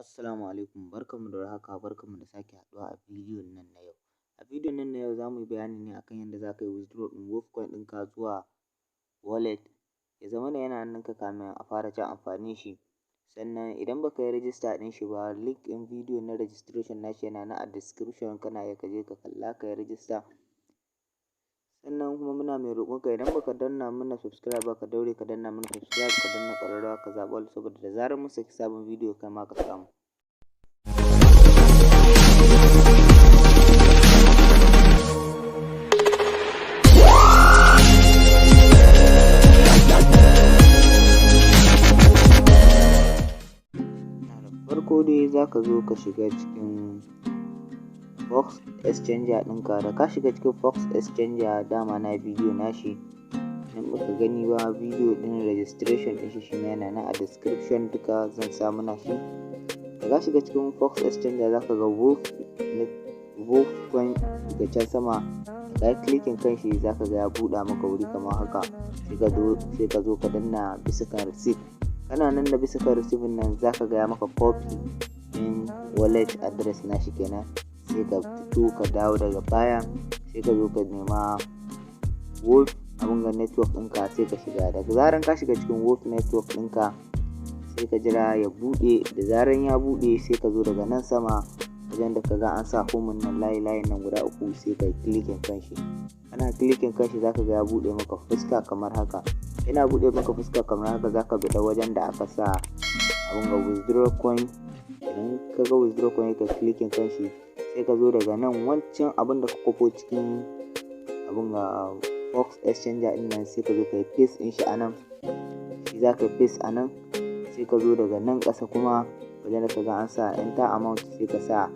Assalamu alaikum, barkanmu da warhaka, barkanmu da sake haɗuwa a bidiyon nan na yau. A bidiyon nan na yau za mu yi bayani ne akan yadda za ka yi withdraw ɗin Wolfcoin ɗinka zuwa wallet, ya zamana yana hannunka kamin a fara cin amfanin shi. Sannan idan baka yi register ɗin shi ba, link ɗin bidiyo na registration nashi yana nan a description, kana iya ka je ka kalla ka yi register. Sannan kuma muna mai roƙonka idan baka danna mana subscribe ba, ka daure ka danna mana subscribe, ka danna ƙararrawa ka zaɓi all, saboda da zarar mun saki sabon bidiyo kai ma ka samu. Farko dai za ka zo ka shiga cikin Fox Exchanger ɗinka. Da ka shiga cikin Fox Exchanger, dama na bidiyo nashi, in baka gani ba bidiyo ɗin registration ɗin shi ma yana nan a description, duka zan sa mana shi. Da ka shiga cikin Fox Exchanger za ka ga Wolfcoin daga can sama, da ka yi clicking kan shi za ka ga ya buɗa maka wuri kamar haka, sai ka zo ka danna bisa kan receipt. Kana nan da bisa kan receipt nan za ka ga ya maka copy ɗin wallet address nashi kenan, sai ka fito ka dawo daga baya, sai ka zo ka nema Wolf network ɗinka, sai ka shiga. Daga zaran ka shiga cikin Wolf network ɗinka, sai ka jira ya buɗe. Da zaran ya buɗe sai ka zo daga nan sama wajen da ka ga an sa home nan, layin nan guda uku, sai ka yi clicking kan shi. Kana clicking kan shi za ka ga ya buɗe maka fuska kamar haka. Yana buɗe maka fuska kamar haka, za ka bi wajen da aka sa abin ga withdraw coin. Idan ka ga withdraw coin ka clicking kan shi, sai ka zo daga nan wancan abin da ka kwafo cikin abin ga Fox Exchanger ɗin nan, sai ka zo ka yi paste ɗin shi a nan. Shi za ka yi paste a nan, sai ka zo daga nan ƙasa kuma wajen da ka ga an sa enter amount, sai ka sa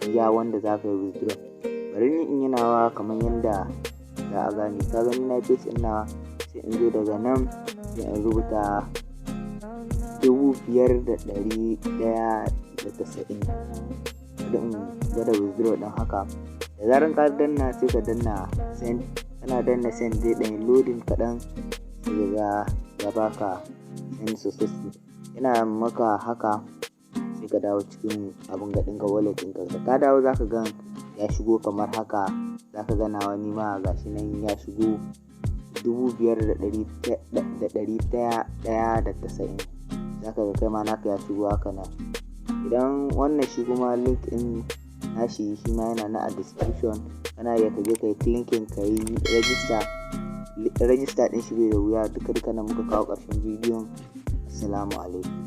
iya wanda za ka yi withdraw. Bari ni in yi nawa kamar yadda za a gane. Ka gani na paste ɗin nawa, sai in zo daga nan sai in rubuta 5,190, da in gwada withdraw ɗin haka. Da zaran ka danna sai ka danna send. Kana danna send zai ɗan loading kaɗan, sai ga ya baka send successful. Yana maka haka sai ka dawo cikin abin ga ɗinka wallet ɗinka. Da ka dawo za ka ga ya shigo kamar haka. Za ka ga nawa ni ma gashi nan ya shigo 5,190. Za ka ga kai ma naka ya shigo haka nan. Idan wannan shi kuma link ɗin nashi shi ma yana nan a description, kana iya ka je ka yi clicking ka yi register ɗin shi bai da wuya. Duka na muka kawo ƙarshen bidiyon. Assalamu alaikum.